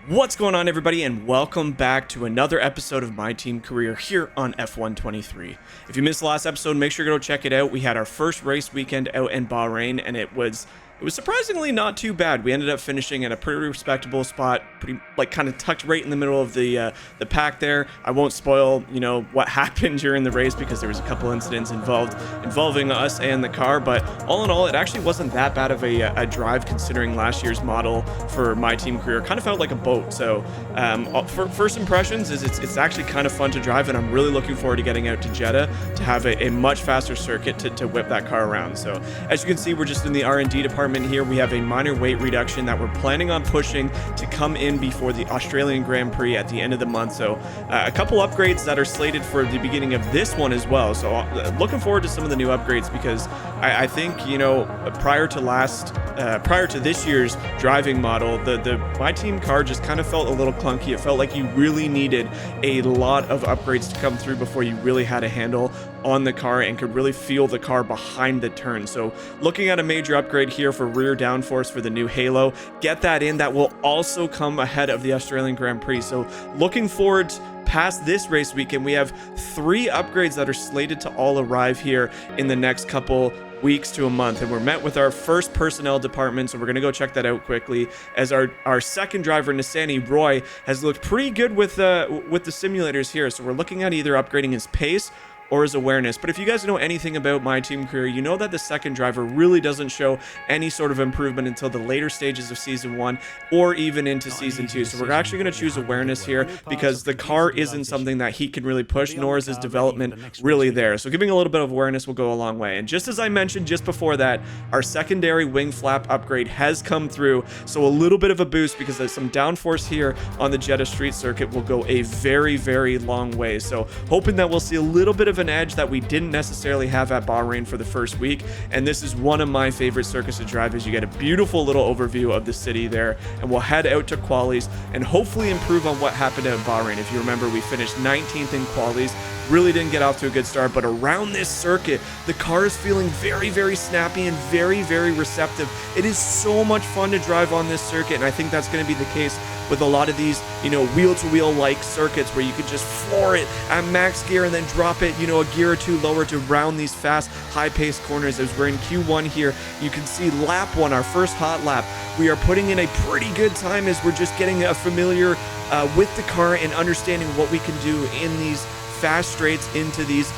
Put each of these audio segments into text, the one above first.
What's going on, everybody, and welcome back to another episode of My Team Career here on F123. If you missed the last episode, make sure to go check it out. We had our first race weekend out in Bahrain, and it was surprisingly not too bad. We ended up finishing at a pretty respectable spot, kind of tucked right in the middle of the pack there. I won't spoil, what happened during the race because there was a couple incidents involving us and the car, but all in all, it actually wasn't that bad of a drive considering last year's model for My Team Career. Kind of felt like a boat. So for first impressions is it's actually kind of fun to drive, and I'm really looking forward to getting out to Jeddah to have a much faster circuit to whip that car around. So as you can see, we're just in the R&D department here. We have a minor weight reduction that we're planning on pushing to come in before the Australian Grand Prix at the end of the month. So a couple upgrades that are slated for the beginning of this one as well. So looking forward to some of the new upgrades because I think, prior to this year's driving model, the My Team car just kind of felt a little clunky. It felt like you really needed a lot of upgrades to come through before you really had a handle on the car and could really feel the car behind the turn. So looking at a major upgrade here for rear downforce for the new Halo, get that in. That will also come ahead of the Australian Grand Prix. So looking forward past this race weekend, we have 3 upgrades that are slated to all arrive here in the next couple weeks to a month, and we're met with our first personnel department, so we're going to go check that out quickly, as our second driver, Nisani Roy, has looked pretty good with the simulators here. So we're looking at either upgrading his pace or his awareness. But if you guys know anything about My Team Career, you know that the second driver really doesn't show any sort of improvement until the later stages of Season 1 or even into Season 2. So we're actually going to choose awareness here because the car isn't something that he can really push, nor is his development really there. So giving a little bit of awareness will go a long way. And just as I mentioned just before that, our secondary wing flap upgrade has come through. So a little bit of a boost because there's some downforce here on the Jeddah street circuit will go a very, very long way. So hoping that we'll see a little bit of an edge that we didn't necessarily have at Bahrain for the first week, and this is one of my favorite circuits to drive, as you get a beautiful little overview of the city there. And we'll head out to qualies and hopefully improve on what happened at Bahrain. If you remember, we finished 19th in qualies, really didn't get off to a good start, but around this circuit the car is feeling very, very snappy and very, very receptive. It is so much fun to drive on this circuit, and I think that's going to be the case with a lot of these, wheel-to-wheel like circuits where you could just floor it at max gear and then drop it, a gear or two lower to round these fast, high-paced corners. As we're in Q1 here, you can see lap 1, our first hot lap. We are putting in a pretty good time as we're just getting familiar with the car and understanding what we can do in these fast straights into these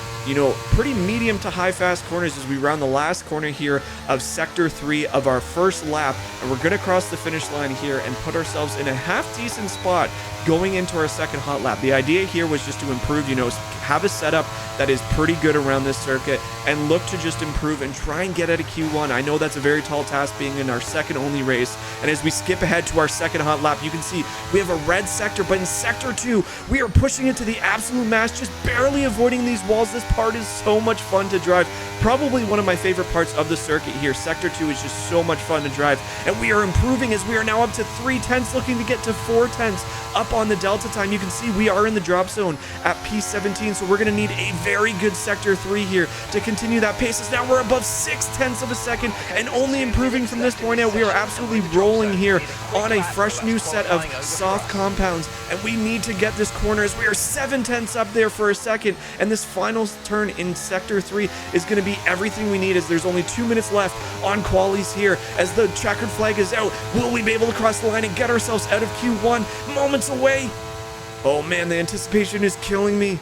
pretty medium to high fast corners as we round the last corner here of sector 3 of our first lap, and we're going to cross the finish line here and put ourselves in a half decent spot going into our second hot lap. The idea here was just to improve, have a setup that is pretty good around this circuit and look to just improve and try and get out of Q1. I know that's a very tall task being in our second only race, and as we skip ahead to our second hot lap, you can see we have a red sector, but in sector 2 we are pushing it to the absolute max, just barely avoiding these walls. This part is so much fun to drive, probably one of my favorite parts of the circuit here. Sector 2 is just so much fun to drive, and we are improving as we are now up to 3/10, looking to get to 4/10 up on the delta time. You can see we are in the drop zone at P17, so we're going to need a very good sector 3 here to continue that pace, as now we're above 0.6 of a second and only improving from this point out. We are absolutely rolling here on a fresh new set of soft compounds, and we need to get this corner as we are 0.7 up there for a second, and this final turn in sector 3 is going to be everything we need, as there's only 2 minutes left on qualies here. As the checkered flag is out, will we be able to cross the line and get ourselves out of Q1? Moments away. Oh man, the anticipation is killing me.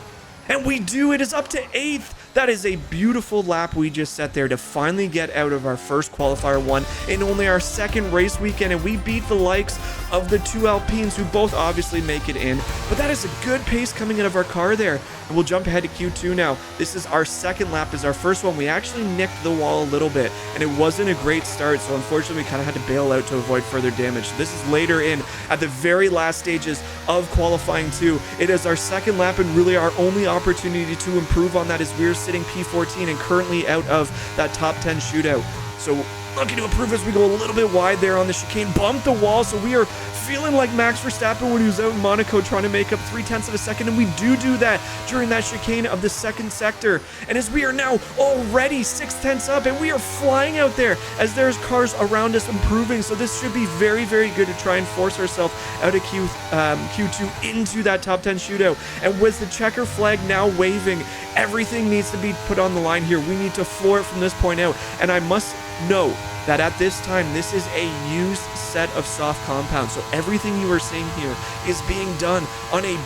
And we do. It is up to 8th. That is a beautiful lap we just set there to finally get out of our first qualifier 1 in only our second race weekend, and we beat the likes of the 2 Alpines, who both obviously make it in. But that is a good pace coming out of our car there. And we'll jump ahead to Q2 now. This is our second lap. Is our first one. We actually nicked the wall a little bit, and it wasn't a great start, so unfortunately we kind of had to bail out to avoid further damage. This is later in at the very last stages of qualifying 2. It is our second lap and really our only opportunity to improve on that, as we're sitting P14 and currently out of that top 10 shootout. So looking to improve as we go a little bit wide there on the chicane. Bumped the wall, so we are feeling like Max Verstappen when he was out in Monaco trying to make up 0.3 of a second, and we do that during that chicane of the second sector. And as we are now already 0.6 up, and we are flying out there as there's cars around us improving, so this should be very, very good to try and force ourselves out of Q2 into that top 10 shootout. And with the checker flag now waving, everything needs to be put on the line here. We need to floor it from this point out, and I must note that at this time, this is a used set of soft compounds. So everything you are seeing here is being done on a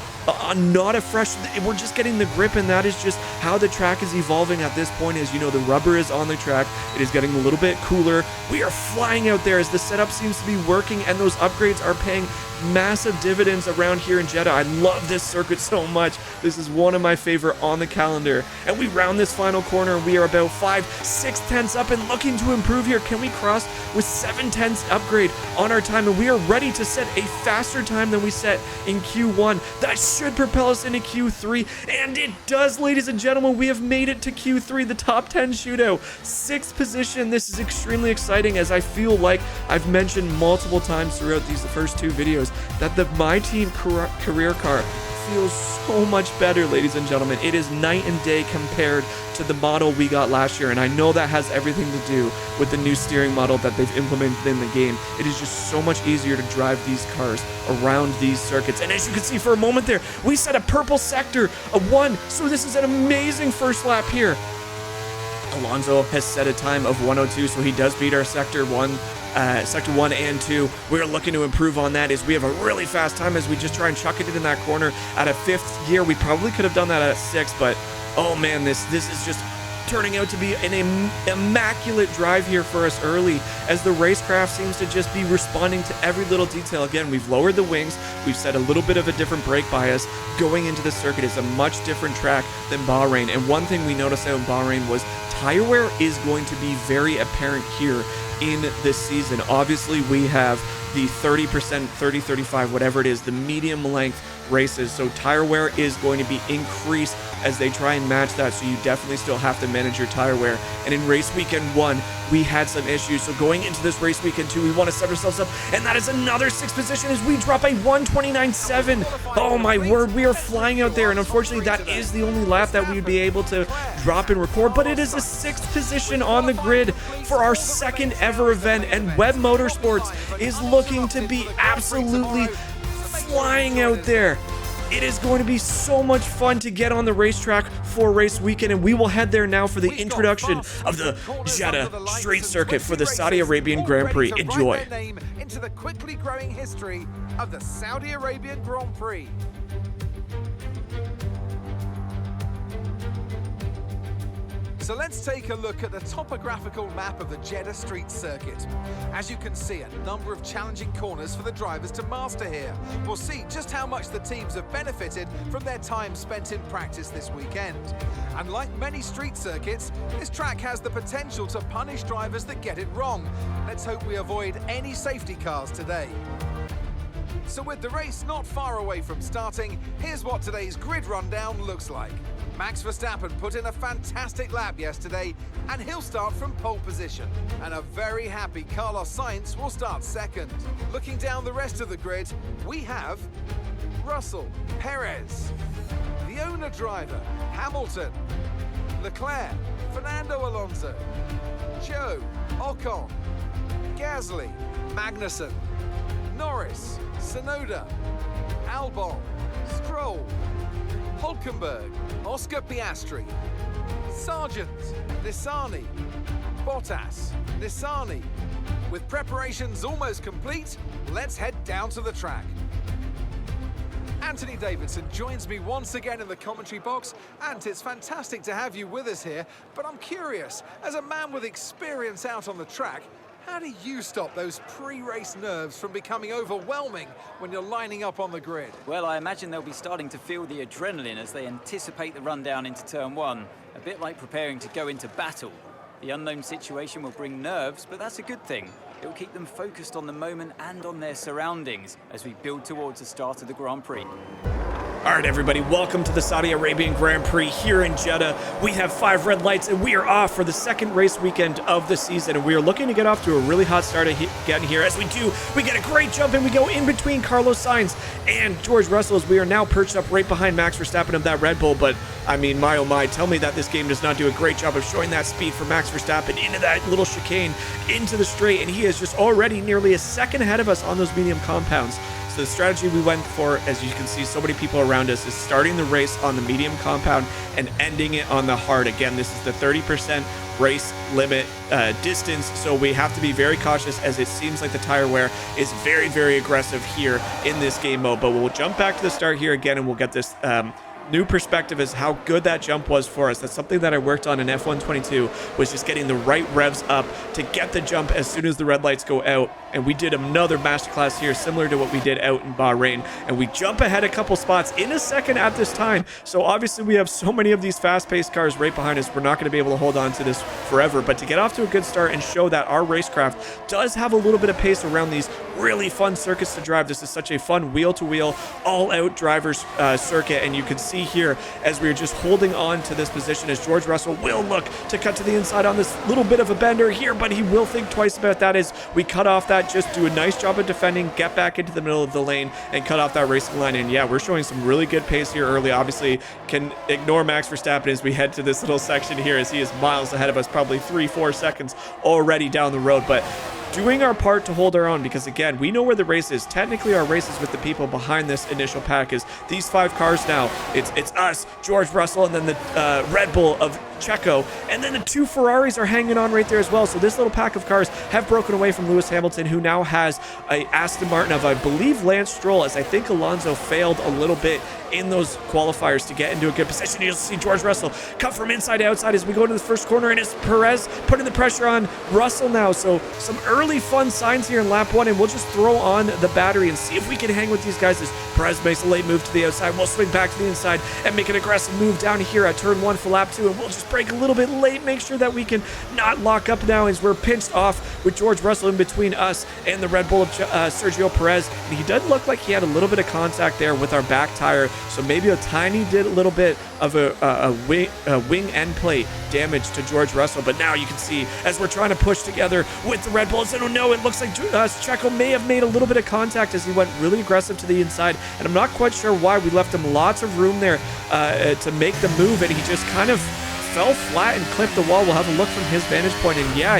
not a fresh, we're just getting the grip, and that is just how the track is evolving at this point. As you know, the rubber is on the track, it is getting a little bit cooler. We are flying out there as the setup seems to be working, and those upgrades are paying massive dividends around here in Jeddah. I love this circuit so much. This is one of my favorite on the calendar. And we round this final corner, and we are about 5/6 up and looking to improve here. Can we cross with 7/10 upgrade on our time? And we are ready to set a faster time than we set in Q1. That should propel us into Q3, and it does, ladies and gentlemen. We have made it to Q3, the top 10 shootout, 6th position. This is extremely exciting, as I feel like I've mentioned multiple times throughout these first two videos that the My Team career car feels so much better, ladies and gentlemen. It is night and day compared to the model we got last year, and I know that has everything to do with the new steering model that they've implemented in the game. It is just so much easier to drive these cars around these circuits, and as you can see for a moment there, we set a purple sector, a 1, so this is an amazing first lap here. Alonso has set a time of 1:02, so he does beat our sector 1 and 2. We're looking to improve on that as we have a really fast time as we just try and chuck it in that corner at a 5th gear. We probably could have done that at a 6th, but oh man, this is just turning out to be an immaculate drive here for us early, as the racecraft seems to just be responding to every little detail. Again, we've lowered the wings, we've set a little bit of a different brake bias going into the circuit. It's a much different track than Bahrain, and one thing we noticed out in Bahrain was tire wear is going to be very apparent here in this season. Obviously, we have the 30%, 30, 35, whatever it is, the medium length races, so tire wear is going to be increased as they try and match that, so you definitely still have to manage your tire wear. And in race weekend 1, we had some issues, so going into this race weekend 2, we want to set ourselves up, and that is another 6th position as we drop a 1:29.7. Oh my word, we are flying out there, and unfortunately that is the only lap that we would be able to drop and record, but it is a 6th position on the grid for our 2nd ever event, and Web Motorsports is looking to be absolutely flying out there. It is going to be so much fun to get on the racetrack for race weekend, and we will head there now for the introduction of the Jeddah Street Circuit for the Saudi Arabian Grand Prix. Enjoy. Into the quickly growing history of the Saudi Arabian Grand Prix. So let's take a look at the topographical map of the Jeddah Street Circuit. As you can see, a number of challenging corners for the drivers to master here. We'll see just how much the teams have benefited from their time spent in practice this weekend. And like many street circuits, this track has the potential to punish drivers that get it wrong. Let's hope we avoid any safety cars today. So with the race not far away from starting, here's what today's grid rundown looks like. Max Verstappen put in a fantastic lap yesterday, and he'll start from pole position. And a very happy Carlos Sainz will start 2nd. Looking down the rest of the grid, we have Russell, Perez, the owner driver, Hamilton, Leclerc, Fernando Alonso, Joe, Ocon, Gasly, Magnussen, Norris, Tsunoda, Albon, Stroll, Hulkenberg, Oscar Piastri, Sargent, Nissany, Bottas, Nissany. With preparations almost complete, let's head down to the track. Anthony Davidson joins me once again in the commentary box, and it's fantastic to have you with us here, but I'm curious, as a man with experience out on the track, how do you stop those pre-race nerves from becoming overwhelming when you're lining up on the grid? Well, I imagine they'll be starting to feel the adrenaline as they anticipate the rundown into turn 1, a bit like preparing to go into battle. The unknown situation will bring nerves, but that's a good thing. It will keep them focused on the moment and on their surroundings as we build towards the start of the Grand Prix. All right, everybody, welcome to the Saudi Arabian Grand Prix here in Jeddah. We have 5 red lights, and we are off for the second race weekend of the season, and we are looking to get off to a really hot start again here. As we do, we get a great jump, and we go in between Carlos Sainz and George Russell as we are now perched up right behind Max Verstappen of that Red Bull. But, I mean, my oh my, tell me that this game does not do a great job of showing that speed for Max Verstappen into that little chicane, into the straight, and he is just already nearly a second ahead of us on those medium compounds. So the strategy we went for, as you can see so many people around us, is starting the race on the medium compound and ending it on the hard. Again, this is the 30% race limit distance, so we have to be very cautious as it seems like the tire wear is very, very aggressive here in this game mode. But we'll jump back to the start here again, and we'll get this new perspective as how good that jump was for us. That's something that I worked on in F122, was just getting the right revs up to get the jump as soon as the red lights go out. And we did another masterclass here similar to what we did out in Bahrain, and we jump ahead a couple spots in a second at this time. So obviously we have so many of these fast-paced cars right behind us, we're not going to be able to hold on to this forever. But to get off to a good start and show that our racecraft does have a little bit of pace around these really fun circuits to drive. This is such a fun wheel-to-wheel all-out drivers circuit, and you can see here as we're just holding on to this position as George Russell will look to cut to the inside on this little bit of a bender here, but he will think twice about that as we cut off that, just do a nice job of defending, get back into the middle of the lane and cut off that racing line. And yeah, we're showing some really good pace here early. Obviously can ignore Max Verstappen as we head to this little section here, as he is miles ahead of us, probably 3-4 seconds already down the road. But doing our part to hold our own, because again, we know where the race is. Technically our race is with the people behind this initial pack. Is these 5 cars now, it's us, George Russell, and then the Red Bull of Checo, and then the 2 Ferraris are hanging on right there as well. So this little pack of cars have broken away from Lewis Hamilton, who now has a Aston Martin of, I believe, Lance Stroll, as I think Alonso failed a little bit in those qualifiers to get into a good position. You'll see George Russell cut from inside to outside as we go to the first corner, and it's Perez putting the pressure on Russell now. So some early fun signs here in lap 1, and we'll just throw on the battery and see if we can hang with these guys as Perez makes a late move to the outside. We'll swing back to the inside and make an aggressive move down here at turn 1 for lap 2, and we'll just break a little bit late, make sure that we can not lock up now as we're pinched off with George Russell in between us and the Red Bull of Sergio Perez. And he does look like he had a little bit of contact there with our back tire, so maybe a tiny little bit of a wing end plate damage to George Russell. But now you can see as we're trying to push together with the Red Bulls, I don't know, it looks like Checo may have made a little bit of contact as he went really aggressive to the inside, and I'm not quite sure why. We left him lots of room there to make the move, and he just kind of fell flat and clipped the wall. We'll have a look from his vantage point, and yeah,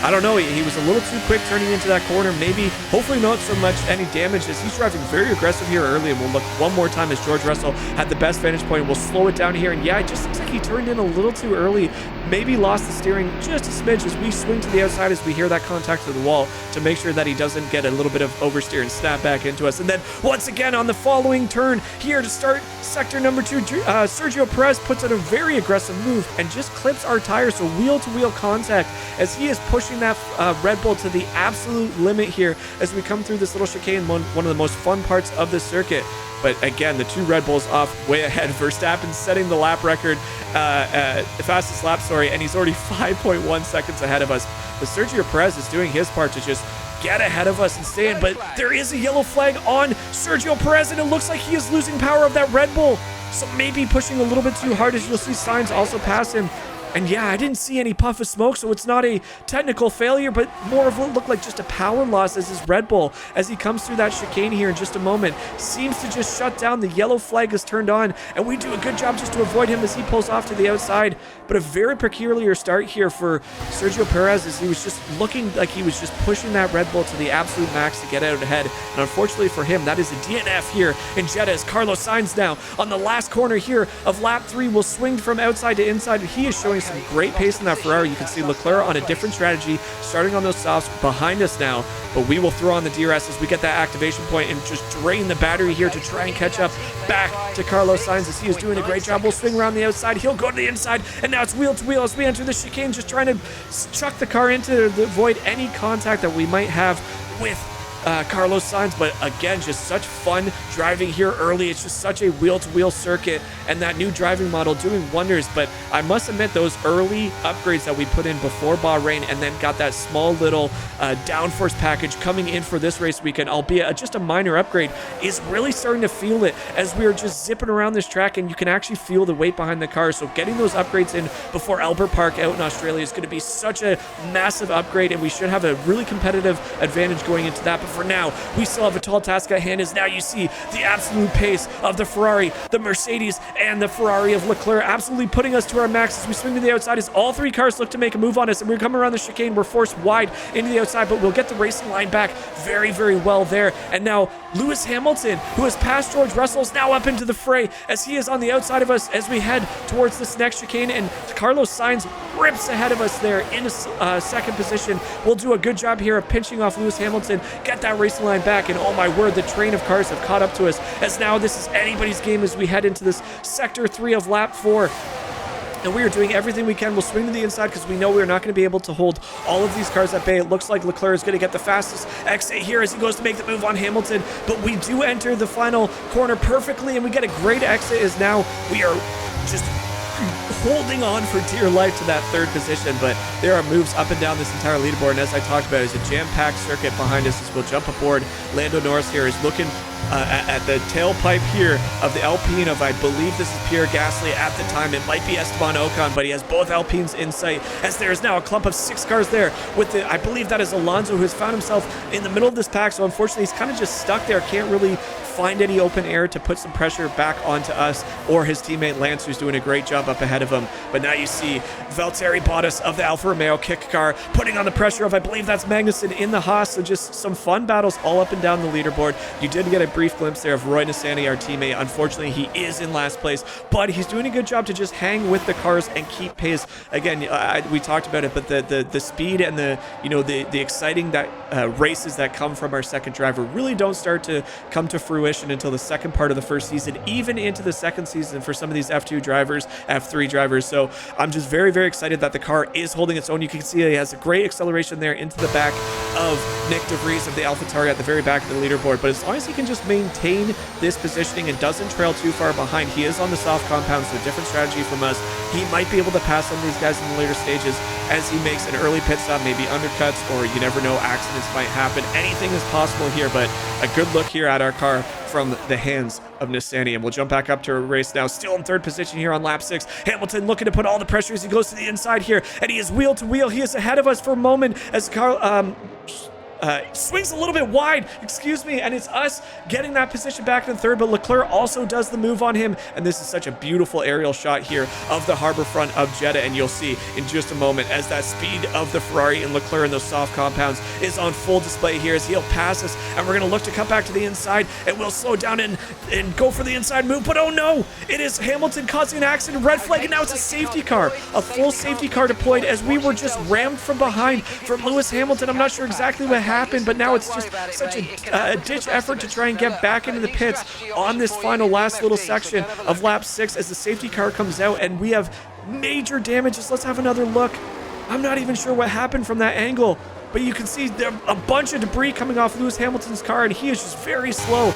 I don't know, he was a little too quick turning into that corner. Maybe, hopefully not so much any damage, as he's driving very aggressive here early. And we'll look one more time as George Russell had the best vantage point. We'll slow it down here, and yeah, it just looks like he turned in a little too early, maybe lost the steering just a smidge as we swing to the outside as we hear that contact to the wall to make sure that he doesn't get a little bit of oversteer and snap back into us. And then once again on the following turn here to start sector number 2, Sergio Perez puts in a very aggressive move and just clips our tire, so wheel-to-wheel contact as he is pushing that Red Bull to the absolute limit here as we come through this little chicane, one of the most fun parts of the circuit. But again, the 2 Red Bulls off way ahead. Verstappen setting the lap record, the fastest lap, and he's already 5.1 seconds ahead of us. But Sergio Perez is doing his part to just get ahead of us and stay in. But there is a yellow flag on Sergio Perez, and it looks like he is losing power of that Red Bull. So maybe pushing a little bit too hard, as you'll see Sainz also pass him. And yeah, I didn't see any puff of smoke, so it's not a technical failure, but more of what looked like just a power loss as his Red Bull, as he comes through that chicane here in just a moment, seems to just shut down. The yellow flag is turned on, and we do a good job just to avoid him as he pulls off to the outside. But a very peculiar start here for Sergio Perez, as he was just looking like he was just pushing that Red Bull to the absolute max to get out ahead. And unfortunately for him, that is a DNF here in Jeddah, as Carlos Sainz now on the last corner here of lap 3 will swing from outside to inside. He is showing some great pace in that Ferrari. You can see Leclerc on a different strategy, starting on those softs behind us now, but we will throw on the DRS as we get that activation point and just drain the battery here to try and catch up back to Carlos Sainz, as he is doing a great job. We'll swing around the outside, he'll go to the inside, and now it's wheel to wheel as we enter the chicane, just trying to chuck the car into to avoid any contact that we might have with Carlos Sainz, but again, just such fun driving here early. It's just such a wheel-to-wheel circuit, and that new driving model doing wonders. But I must admit, those early upgrades that we put in before Bahrain and then got that small little downforce package coming in for this race weekend, albeit just a minor upgrade, is really starting to feel it as we are just zipping around this track, and you can actually feel the weight behind the car. So getting those upgrades in before Albert Park out in Australia is going to be such a massive upgrade, and we should have a really competitive advantage going into that. But for now, we still have a tall task at hand, as now you see the absolute pace of the Ferrari, the Mercedes, and the Ferrari of Leclerc absolutely putting us to our max as we swing to the outside, as all three cars look to make a move on us, and we're coming around the chicane. We're forced wide into the outside, but we'll get the racing line back very, very well there. And now Lewis Hamilton, who has passed George Russell, is now up into the fray as he is on the outside of us as we head towards this next chicane, and Carlos Sainz rips ahead of us there in second position. We'll do a good job here of pinching off Lewis Hamilton, get that racing line back, and oh my word, the train of cars have caught up to us, as now this is anybody's game as we head into this sector 3 of lap 4. And we are doing everything we can. We'll swing to the inside because we know we're not going to be able to hold all of these cars at bay. It looks like Leclerc is going to get the fastest exit here as he goes to make the move on Hamilton, but we do enter the final corner perfectly, and we get a great exit as now we are just holding on for dear life to that third position. But there are moves up and down this entire leaderboard, and as I talked about, it's a jam-packed circuit behind us as we'll jump aboard. Lando Norris here is looking at the tailpipe here of the Alpine of, I believe this is Pierre Gasly at the time. It might be Esteban Ocon, but he has both Alpines in sight, as there is now a clump of 6 cars there with the, I believe that is Alonso, who has found himself in the middle of this pack. So unfortunately, he's kind of just stuck there, can't really find any open air to put some pressure back onto us or his teammate Lance, who's doing a great job up ahead of him. But now you see Valtteri Bottas of the Alfa Romeo kick car putting on the pressure of, I believe that's Magnussen in the Haas. So just some fun battles all up and down the leaderboard. You did get a brief glimpse there of Roy Nissany, our teammate. Unfortunately, he is in last place, but he's doing a good job to just hang with the cars and keep pace. Again, we talked about it, but the speed and the exciting races that come from our second driver really don't start to come to fruition until the second part of the first season, even into the second season for some of these F2 drivers, F3 drivers. So I'm just very, very excited that the car is holding its own. You can see he has a great acceleration there into the back of Nick DeVries of the AlphaTauri at the very back of the leaderboard. But as long as he can just maintain this positioning and doesn't trail too far behind, he is on the soft compound, so a different strategy from us. He might be able to pass some of these guys in the later stages as he makes an early pit stop, maybe undercuts, or you never know, accidents might happen. Anything is possible here, but a good look here at our car from the hands of Nissany. And we'll jump back up to a race now, still in third position here on lap 6. Hamilton looking to put all the pressure as he goes to the inside here, and he is wheel to wheel. He is ahead of us for a moment as Carl swings a little bit wide, and it's us getting that position back in third, but Leclerc also does the move on him, and this is such a beautiful aerial shot here of the harbor front of Jeddah, and you'll see in just a moment as that speed of the Ferrari and Leclerc in those soft compounds is on full display here as he'll pass us, and we're going to look to cut back to the inside, and we'll slow down and go for the inside move, but oh no, it is Hamilton causing an accident, red flag, and now it's a safety car, a full safety car deployed as we were just rammed from behind from Lewis Hamilton. I'm not sure exactly what happened, but now it's just such a ditch effort to try and get back into the pits on this final last little section of lap 6 as the safety car comes out, and we have major damages. Let's have another look. I'm not even sure what happened from that angle, but you can see there a bunch of debris coming off Lewis Hamilton's car, and he is just very slow.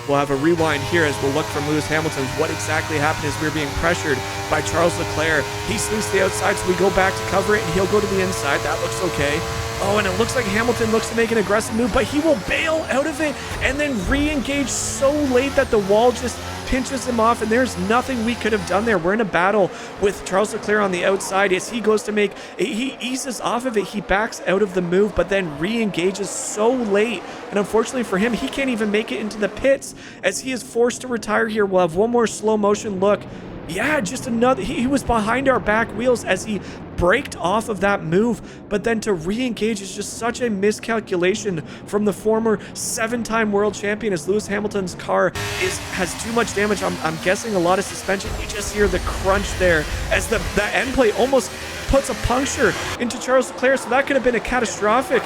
We'll have a rewind here as we'll look from Lewis Hamilton what exactly happened as we were being pressured by Charles Leclerc. He swings to the outside, so we go back to cover it, and he'll go to the inside. That looks okay. Oh, and it looks like Hamilton looks to make an aggressive move, but he will bail out of it and then re-engage so late that the wall just pinches him off, and there's nothing we could have done there. We're in a battle with Charles Leclerc on the outside as he goes to make, he eases off of it, he backs out of the move, but then re-engages so late, and unfortunately for him, he can't even make it into the pits as he is forced to retire here. We'll have one more slow motion look. Yeah, just another, he was behind our back wheels as he braked off of that move, but then to re-engage is just such a miscalculation from the former 7-time world champion as Lewis Hamilton's car has too much damage. I'm guessing a lot of suspension. You just hear the crunch there as the end plate almost puts a puncture into Charles Leclerc, so that could have been a catastrophic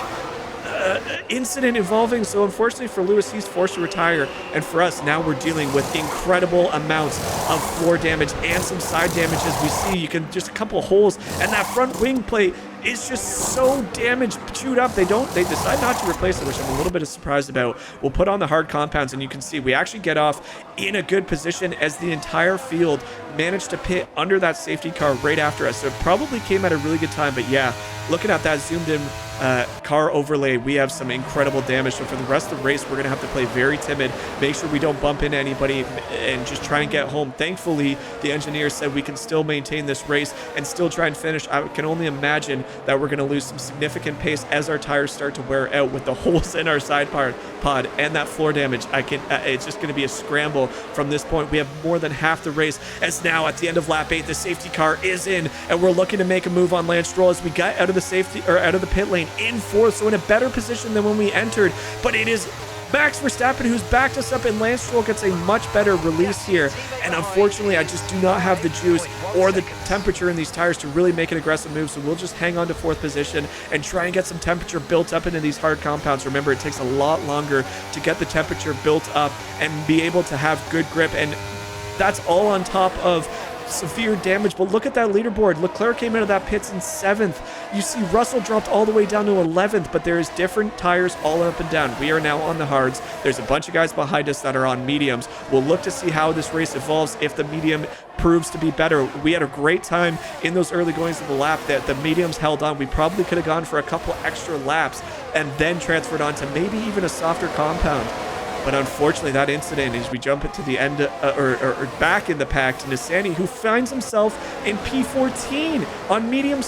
incident involving. So unfortunately for Lewis, he's forced to retire, and for us now we're dealing with incredible amounts of floor damage and some side damage as we see. You can just a couple of holes, and that front wing plate is just so damaged, chewed up. They decide not to replace it, which I'm a little bit surprised about. We'll put on the hard compounds, and you can see we actually get off in a good position as the entire field managed to pit under that safety car right after us. So it probably came at a really good time. But yeah, looking at that zoomed in car overlay, we have some incredible damage. So for the rest of the race, we're going to have to play very timid, make sure we don't bump into anybody, and just try and get home. Thankfully, the engineer said we can still maintain this race and still try and finish. I can only imagine that we're going to lose some significant pace as our tires start to wear out with the holes in our side pod and that floor damage. It's just going to be a scramble from this point. We have more than half the race, as now at the end of lap 8, the safety car is in, and we're looking to make a move on Lance Stroll as we got out of the pit lane in 4th, so in a better position than when we entered. But it is Max Verstappen who's backed us up, and Lance Stroll gets a much better release here. And unfortunately, I just do not have the juice or the temperature in these tires to really make an aggressive move, so we'll just hang on to 4th position and try and get some temperature built up into these hard compounds. Remember, it takes a lot longer to get the temperature built up and be able to have good grip, and that's all on top of severe damage. But look at that leaderboard. Leclerc came out of that pits in 7th. You see Russell dropped all the way down to 11th, but there is different tires all up and down. We are now on the hards. There's a bunch of guys behind us that are on mediums. We'll look to see how this race evolves if the medium proves to be better. We had a great time in those early goings of the lap that the mediums held on. We probably could have gone for a couple extra laps and then transferred on to maybe even a softer compound. But unfortunately, that incident, as we jump into the end or back in the pack to Nissany, who finds himself in P14 on medium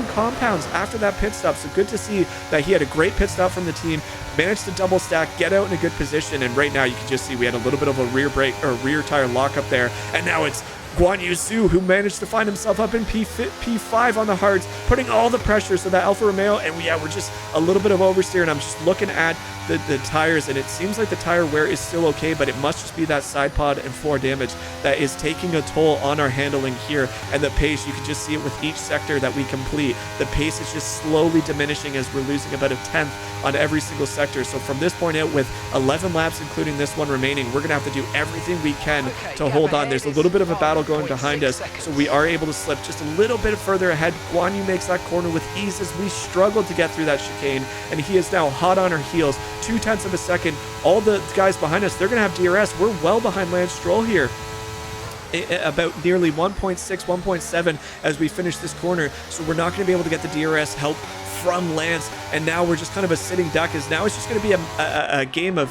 compounds after that pit stop. So good to see that he had a great pit stop from the team, managed to double stack, get out in a good position, and right now you can just see we had a little bit of a rear tire lockup there, and now it's Guan Yu Zhu, who managed to find himself up in P5 on the hards, putting all the pressure. So that Alfa Romeo, and we're just a little bit of oversteer, and I'm just looking at the tires, and it seems like the tire wear is still okay, but it must just be that side pod and floor damage that is taking a toll on our handling here. And the pace, you can just see it with each sector that we complete. The pace is just slowly diminishing as we're losing about a 10th on every single sector. So from this point out, with 11 laps, including this one remaining, we're going to have to do everything we can to hold on. There's a little bit of a battle going behind us, so we are able to slip just a little bit further ahead. Guan Yu makes that corner with ease as we struggle to get through that chicane, and he is now hot on our heels. 0.2 of a second. All the guys behind us, they're going to have DRS. We're well behind Lance Stroll here, about nearly 1.6, 1.7 as we finish this corner, so we're not going to be able to get the DRS help from Lance, and now we're just kind of a sitting duck, as now it's just going to be a game of,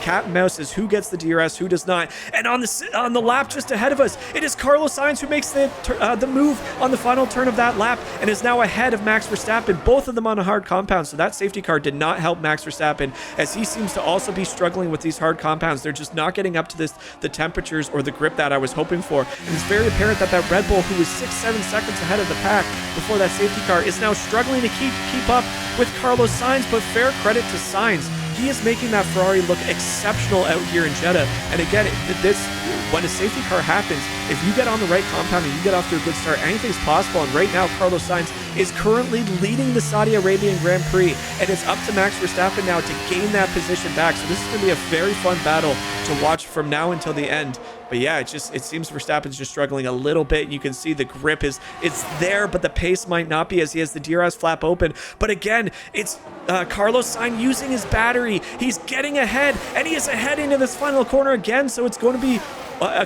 cat and mouse, as who gets the DRS, who does not. And on the lap just ahead of us, it is Carlos Sainz who makes the move on the final turn of that lap and is now ahead of Max Verstappen, both of them on a hard compound. So that safety car did not help Max Verstappen, as he seems to also be struggling with these hard compounds. They're just not getting up to the temperatures or the grip that I was hoping for. And it's very apparent that Red Bull, who was 6-7 seconds ahead of the pack before that safety car, is now struggling to keep up with Carlos Sainz. But fair credit to Sainz, he is making that Ferrari look exceptional out here in Jeddah. And again, when a safety car happens, if you get on the right compound and you get off to a good start, anything's possible. And right now, Carlos Sainz is currently leading the Saudi Arabian Grand Prix, and it's up to Max Verstappen now to gain that position back. So this is going to be a very fun battle to watch from now until the end. But yeah, it seems Verstappen's just struggling a little bit. You can see the grip it's there, but the pace might not be, as he has the DRS flap open. But again, it's Carlos Sainz using his battery. He's getting ahead, and he is ahead into this final corner again. So it's going to be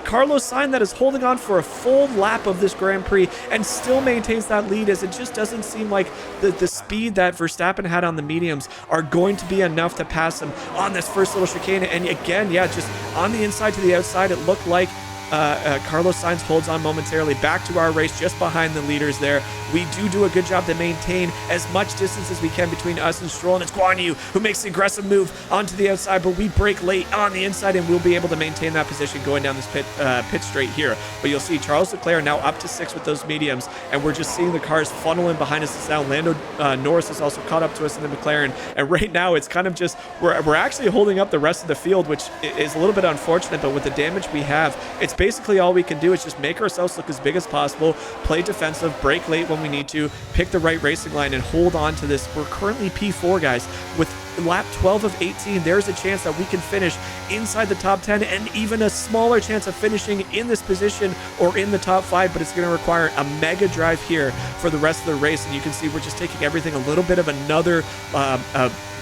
Carlos Sainz that is holding on for a full lap of this Grand Prix and still maintains that lead, as it just doesn't seem like the speed that Verstappen had on the mediums are going to be enough to pass him on this first little chicane. And again, yeah, just on the inside to the outside, it looked like Carlos Sainz holds on momentarily back to our race, just behind the leaders there. We do a good job to maintain as much distance as we can between us and Stroll, and it's Guan Yu who makes the aggressive move onto the outside, but we break late on the inside, and we'll be able to maintain that position going down this pit straight here. But you'll see Charles Leclerc now up to 6 with those mediums, and we're just seeing the cars funnel in behind us. Now Lando Norris has also caught up to us in the McLaren, and right now it's kind of just we're actually holding up the rest of the field, which is a little bit unfortunate. But with the damage we have, it's basically all we can do is just make ourselves look as big as possible, play defensive, break late when we need to, pick the right racing line, and hold on to this. We're currently P4, guys, with lap 12 of 18, there's a chance that we can finish inside the top 10 and even a smaller chance of finishing in this position or in the top 5, but it's going to require a mega drive here for the rest of the race. And you can see we're just taking everything a little bit of another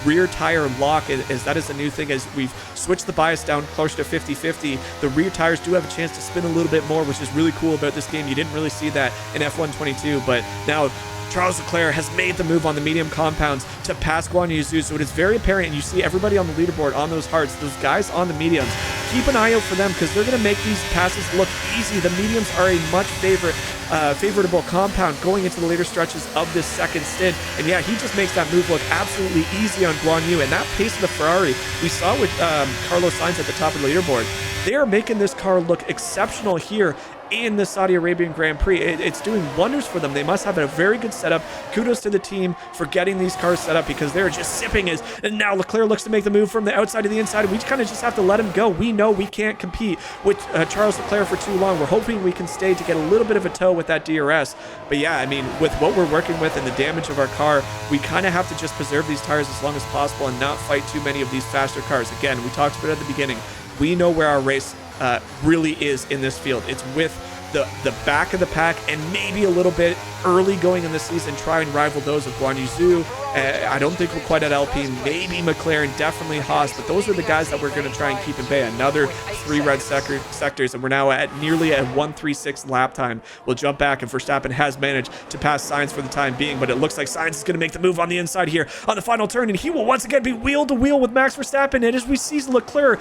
rear tire lock, as that is a new thing. As we've switched the bias down closer to 50-50, the rear tires do have a chance to spin a little bit more, which is really cool about this game. You didn't really see that in F1 22, but now Charles Leclerc has made the move on the medium compounds to pass Guan Yu Zhu, so it is very apparent, and you see everybody on the leaderboard on those hards, those guys on the mediums. Keep an eye out for them because they're going to make these passes look easy. The mediums are a much favorable compound going into the later stretches of this second stint, and yeah, he just makes that move look absolutely easy on Guan Yu, and that pace of the Ferrari we saw with Carlos Sainz at the top of the leaderboard. They are making this car look exceptional here in the Saudi Arabian Grand Prix. It's doing wonders for them. They must have a very good setup. Kudos to the team for getting these cars set up because they're just sipping as, and now Leclerc looks to make the move from the outside to the inside. We kind of just have to let him go. We know we can't compete with Charles Leclerc for too long. We're hoping we can stay to get a little bit of a tow with that DRS. But yeah, I mean, with what we're working with and the damage of our car, we kind of have to just preserve these tires as long as possible and not fight too many of these faster cars. Again, we talked about it at the beginning. We know where our race really is in this field. It's with the back of the pack and maybe a little bit early going in the season, try and rival those of Guan Yu Zhu. I don't think we're quite at Alpine, maybe McLaren, definitely Haas, but those are the guys that we're going to try and keep in bay. Another 3 red sectors, and we're now at nearly a 1:36 lap time. We'll jump back, and Verstappen has managed to pass Sainz for the time being, but it looks like Sainz is going to make the move on the inside here on the final turn, and he will once again be wheel to wheel with Max Verstappen. And as we see Leclerc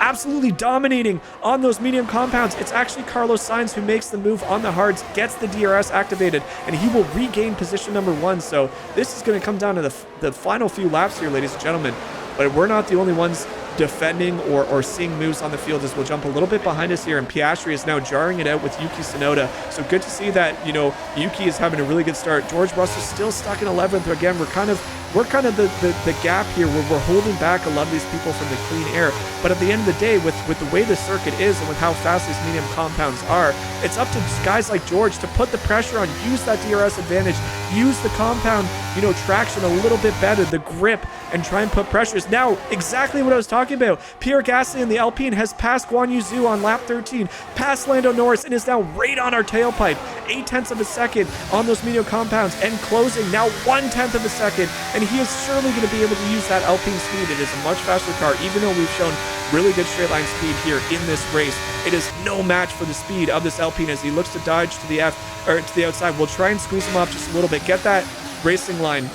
absolutely dominating on those medium compounds, it's actually Carlos Sainz who makes the move on the hards, gets the DRS activated, and he will regain position number 1. So this is going to come down to the final few laps here, ladies and gentlemen. But we're not the only ones defending or seeing moves on the field, as we'll jump a little bit behind us here, and Piastri is now jarring it out with Yuki Tsunoda. So good to see that, you know, Yuki is having a really good start. George Russell still stuck in 11th. Again, we're kind of the gap here where we're holding back a lot of these people from the clean air. But at the end of the day, with the way the circuit is and with how fast these medium compounds are, it's up to guys like George to put the pressure on, use that DRS advantage, use the compound, you know, traction a little bit better, the grip, and try and put pressures. Now, exactly what I was talking about. Pierre Gasly in the Alpine has passed Guan Yu Zhu on lap 13, passed Lando Norris, and is now right on our tailpipe. 0.8 of a second on those medium compounds, and closing now 1/10 of a second. And he is surely going to be able to use that Alpine speed. It is a much faster car, even though we've shown really good straight line speed here in this race. It is no match for the speed of this Alpine as he looks to dodge to the to the outside. We'll try and squeeze him off just a little bit, get that racing line.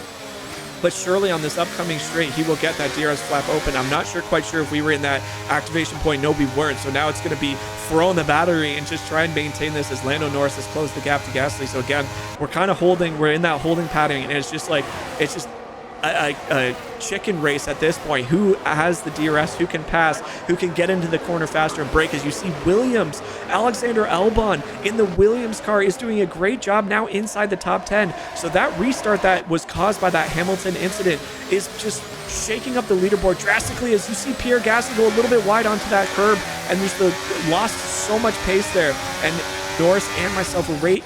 But surely on this upcoming straight, he will get that DRS flap open. I'm not quite sure if we were in that activation point. No, we weren't. So now it's going to be throw in the battery and just try and maintain this as Lando Norris has closed the gap to Gasly. So again, we're in that holding pattern, and it's just a chicken race at this point. Who has the DRS, who can pass, who can get into the corner faster and brake. As you see, Williams, Alexander Albon in the Williams car is doing a great job now inside the top 10. So that restart that was caused by that Hamilton incident is just shaking up the leaderboard drastically, as you see Pierre Gasly go a little bit wide onto that curb, and just lost so much pace there. And Norris and myself were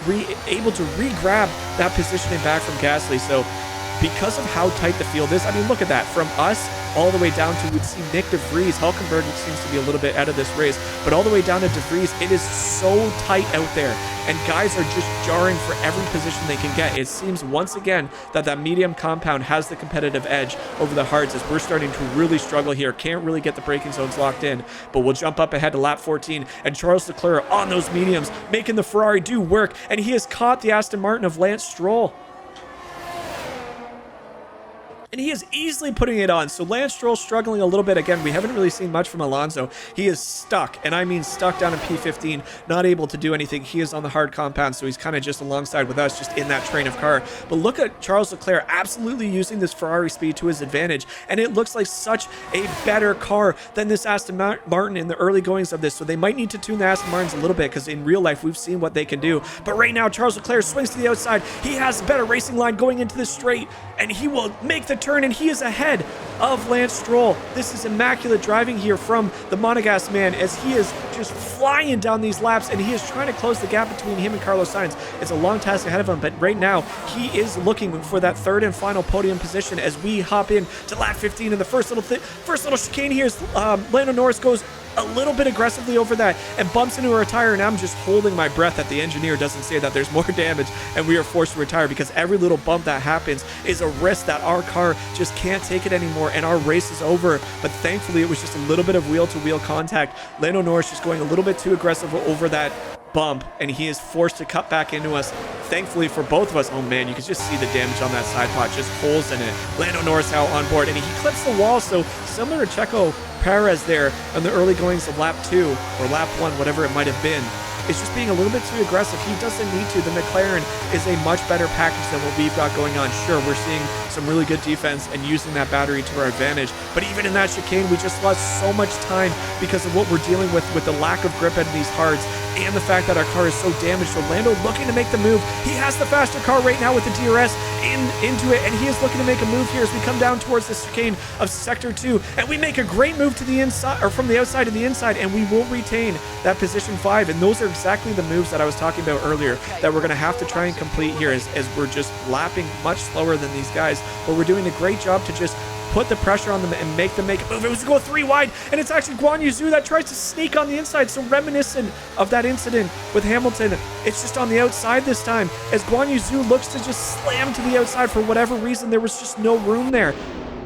able to re-grab that positioning back from Gasly. So because of how tight the field is, I mean, look at that. From us all the way down to, we'd see Nick De Vries. Hulkenberg seems to be a little bit out of this race, but all the way down to De Vries, it is so tight out there, and guys are just jarring for every position they can get. It seems once again that medium compound has the competitive edge over the hards, as we're starting to really struggle here. Can't really get the braking zones locked in, but we'll jump up ahead to lap 14, and Charles Leclerc on those mediums, making the Ferrari do work, and he has caught the Aston Martin of Lance Stroll. And he is easily putting it on. So Lance Stroll struggling a little bit. Again, we haven't really seen much from Alonso. He is stuck, and I mean stuck down in P15, not able to do anything. He is on the hard compound, so he's kind of just alongside with us, just in that train of car. But look at Charles Leclerc absolutely using this Ferrari speed to his advantage, and it looks like such a better car than this Aston Martin in the early goings of this. So they might need to tune the Aston Martins a little bit, because in real life, we've seen what they can do. But right now, Charles Leclerc swings to the outside. He has a better racing line going into the straight, and he will make the turn, and he is ahead of Lance Stroll. This is immaculate driving here from the Monegasque man as he is just flying down these laps, and he is trying to close the gap between him and Carlos Sainz. It's a long task ahead of him, but right now he is looking for that third and final podium position as we hop in to lap 15 in the first little chicane here as Lando Norris goes a little bit aggressively over that and bumps into a tire, and I'm just holding my breath that the engineer doesn't say that there's more damage and we are forced to retire, because every little bump that happens is a risk that our car just can't take it anymore and our race is over. But thankfully it was just a little bit of wheel-to-wheel contact. Lando Norris just going a little bit too aggressive over that bump, and he is forced to cut back into us. Thankfully for both of us, oh man, you can just see the damage on that side pot, just holes in it. Lando Norris out on board, and he clips the wall, so similar to Checo Perez there in the early goings of lap 2 or lap 1, whatever it might have been. It's just being a little bit too aggressive. He doesn't need to. The McLaren is a much better package than what we've got going on. Sure, we're seeing some really good defense and using that battery to our advantage, but even in that chicane, we just lost so much time because of what we're dealing with the lack of grip in these hards and the fact that our car is so damaged. So Lando looking to make the move. He has the faster car right now with the DRS into it, and he is looking to make a move here as we come down towards the chicane of sector 2, and we make a great move to the inside, or from the outside to the inside, and we will retain that position 5. And those are exactly the moves that I was talking about earlier that we're going to have to try and complete here as we're just lapping much slower than these guys, but we're doing a great job to just put the pressure on them and make them make a move. It was to go 3 wide, and it's actually Guan Yu Zhou that tries to sneak on the inside, so reminiscent of that incident with Hamilton. It's just on the outside this time as Guan Yu Zhou looks to just slam to the outside. For whatever reason, there was just no room there.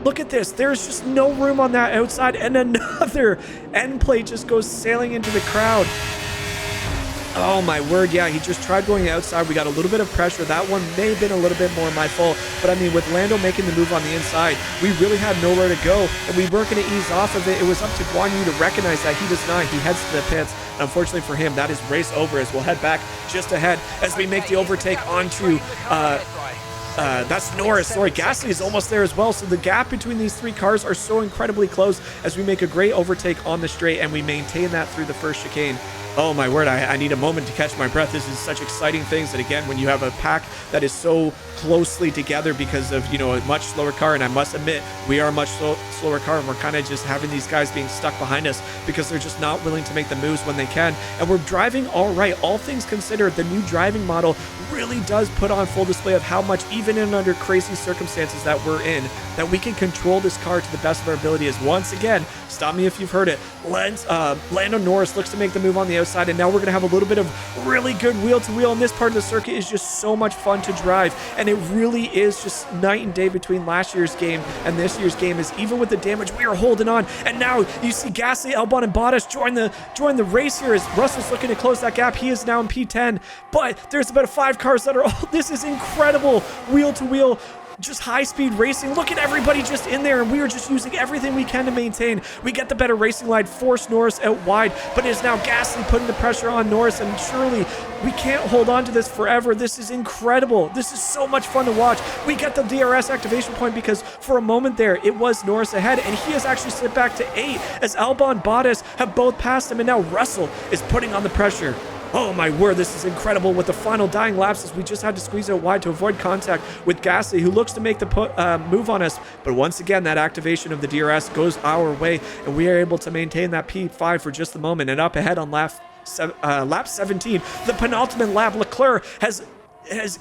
Look at this. There's just no room on that outside, and another end plate just goes sailing into the crowd. Oh my word, yeah, he just tried going outside. We got a little bit of pressure. That one may have been a little bit more my fault, but I mean, with Lando making the move on the inside, we really had nowhere to go, and we weren't going to ease off of it. It was up to Guan Yu to recognize that. He does not. He heads to the pits. Unfortunately for him, that is race over as we'll head back just ahead as we make the overtake onto that's Norris. Sorry, Gasly is almost there as well. So the gap between these 3 cars are so incredibly close as we make a great overtake on the straight, and we maintain that through the first chicane. Oh my word, I need a moment to catch my breath. This is such exciting things that, again, when you have a pack that is so closely together because of, you know, a much slower car, and I must admit, we are a much slower car, and we're kind of just having these guys being stuck behind us because they're just not willing to make the moves when they can, and we're driving all right. All things considered, the new driving model really does put on full display of how much, even in under crazy circumstances that we're in, that we can control this car to the best of our ability. As once again, stop me if you've heard it, Lando Norris looks to make the move on the outside, and now we're going to have a little bit of really good wheel-to-wheel, and this part of the circuit is just so much fun to drive, and it really is just night and day between last year's game and this year's game, is even with the damage we are holding on. And now you see Gasly, Albon, and Bottas join the race here as Russell's looking to close that gap. He is now in P10, but there's about 5 cars that are, oh, this is incredible wheel-to-wheel, just high-speed racing. Look at everybody just in there, and we are just using everything we can to maintain. We get the better racing line, force Norris out wide, but it is now Gasly putting the pressure on Norris, and surely we can't hold on to this forever. This is incredible. This is so much fun to watch. We get the DRS activation point because for a moment there, it was Norris ahead, and he has actually slipped back to 8 as Albon and Bottas have both passed him, and now Russell is putting on the pressure. Oh my word, this is incredible with the final dying laps as we just had to squeeze out wide to avoid contact with Gasly, who looks to make the move on us. But once again, that activation of the DRS goes our way, and we are able to maintain that P5 for just the moment. And up ahead on lap 17, the penultimate lap, Leclerc has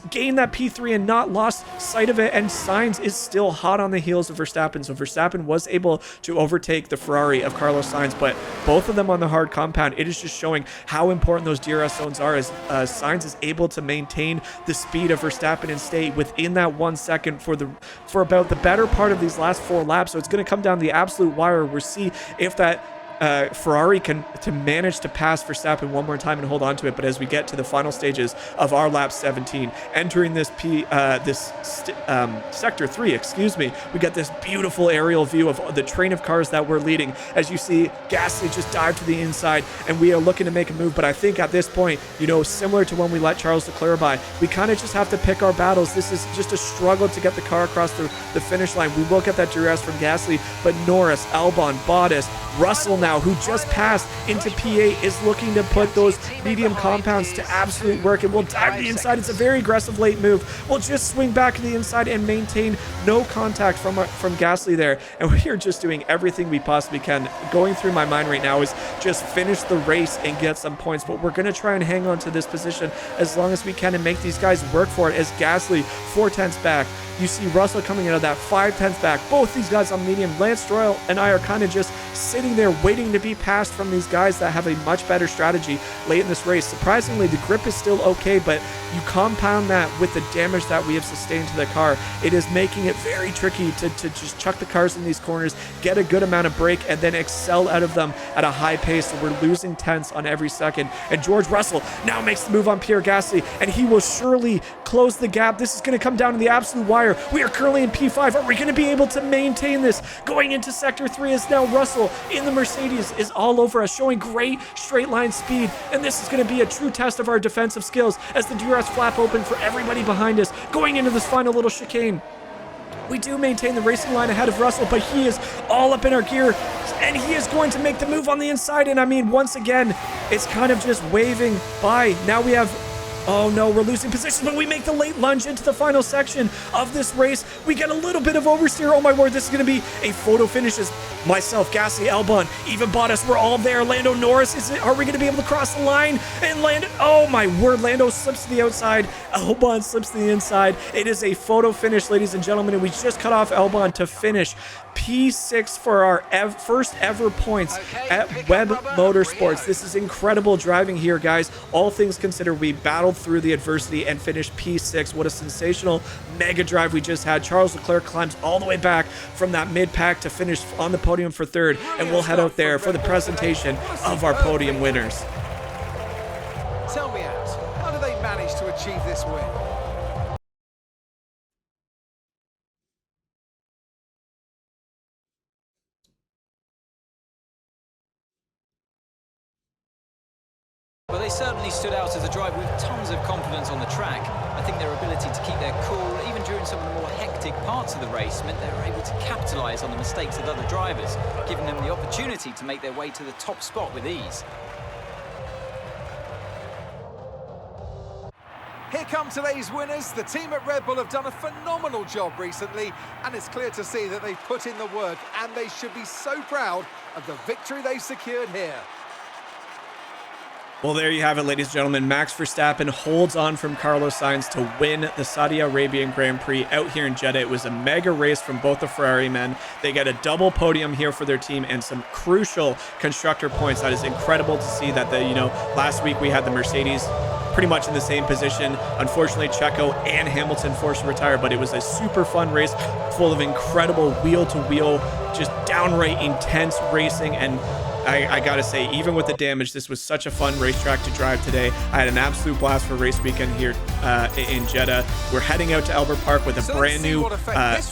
gained that P3 and not lost sight of it, and Sainz is still hot on the heels of Verstappen. So Verstappen was able to overtake the Ferrari of Carlos Sainz, but both of them on the hard compound. It is just showing how important those DRS zones are as Sainz is able to maintain the speed of Verstappen and stay within that 1 second for about the better part of these last 4 laps. So it's going to come down to the absolute wire. We'll see if that Ferrari can manage to pass Verstappen one more time and hold on to it. But as we get to the final stages of our lap 17, entering this sector 3, excuse me, we get this beautiful aerial view of the train of cars that we're leading. As you see, Gasly just dive to the inside, and we are looking to make a move. But I think at this point, you know, similar to when we let Charles Leclerc by, we kind of just have to pick our battles. This is just a struggle to get the car across the finish line. We will get that DRS from Gasly, but Norris, Albon, Bottas, Russell now now, who just passed into P8, is looking to put those medium compounds to absolute work, and will dive to the inside. It's a very aggressive late move. We'll just swing back to the inside and maintain no contact from Gasly there, and we are just doing everything we possibly can. Going through my mind right now is just finish the race and get some points, but we're going to try and hang on to this position as long as we can and make these guys work for it, as Gasly 4/10 back. You see Russell coming out of that 5/10 back. Both these guys on medium. Lance Stroll and I are kind of just sitting there waiting to be passed from these guys that have a much better strategy late in this race. Surprisingly, the grip is still okay, but you compound that with the damage that we have sustained to the car. It is making it very tricky to just chuck the cars in these corners, get a good amount of brake, and then excel out of them at a high pace. So we're losing tenths on every second. And George Russell now makes the move on Pierre Gasly, and he will surely close the gap. This is going to come down to the absolute wire. We are currently in P5. Are we going to be able to maintain this? Going into Sector 3 is now Russell in the Mercedes, is all over us, showing great straight line speed. And this is going to be a true test of our defensive skills as the DRS flap open for everybody behind us. Going into this final little chicane, we do maintain the racing line ahead of Russell, but he is all up in our gear, and he is going to make the move on the inside. And I mean, once again, it's kind of just waving by. Now we have... Oh no, we're losing position, but we make the late lunge into the final section of this race. We get a little bit of oversteer. Oh my word, this is going to be a photo finish as myself, Gasly, Albon, even Bottas, we're all there. Lando Norris, are we going to be able to cross the line? And Lando, oh my word, Lando slips to the outside. Albon slips to the inside. It is a photo finish, ladies and gentlemen, and we just cut off Albon to finish P6 for our first ever points at Webb Motorsports. This is incredible driving here, guys. All things considered, we battled through the adversity and finished P6. What a sensational mega drive we just had. Charles Leclerc climbs all the way back from that mid-pack to finish on the podium for third, and we'll head out there for the presentation of our podium winners. Tell me, Ant, how do they manage to achieve this win? Well, they certainly stood out as a driver with tons of confidence on the track. I think their ability to keep their cool, even during some of the more hectic parts of the race, meant they were able to capitalise on the mistakes of other drivers, giving them the opportunity to make their way to the top spot with ease. Here come today's winners. The team at Red Bull have done a phenomenal job recently, and it's clear to see that they've put in the work, and they should be so proud of the victory they've secured here. Well, there you have it, ladies and gentlemen. Max Verstappen holds on from Carlos Sainz to win the Saudi Arabian Grand Prix out here in Jeddah. It was a mega race from both the Ferrari men. They get a double podium here for their team and some crucial constructor points. That is incredible to see that last week we had the Mercedes pretty much in the same position. Unfortunately, Checo and Hamilton forced to retire, but it was a super fun race full of incredible wheel-to-wheel, just downright intense racing. And I gotta say, even with the damage, this was such a fun racetrack to drive today. I had an absolute blast for race weekend here in Jeddah. We're heading out to Albert Park with a brand new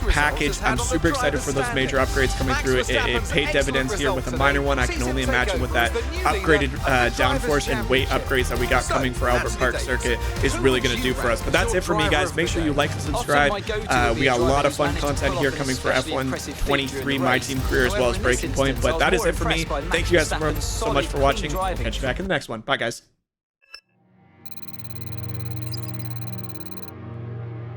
package. I'm super excited for those major upgrades coming through. It paid dividends here with a minor one. I can only imagine what that upgraded downforce and weight upgrades that we got coming for Albert Park Circuit is really going to do for us. But that's it for me, guys. Make sure you like and subscribe. We got a lot of fun content here coming for F1 23, my team career, as well as Breaking Point. But that is it for me. Thank you guys so much for watching. I'll catch you back in the next one. Bye, guys.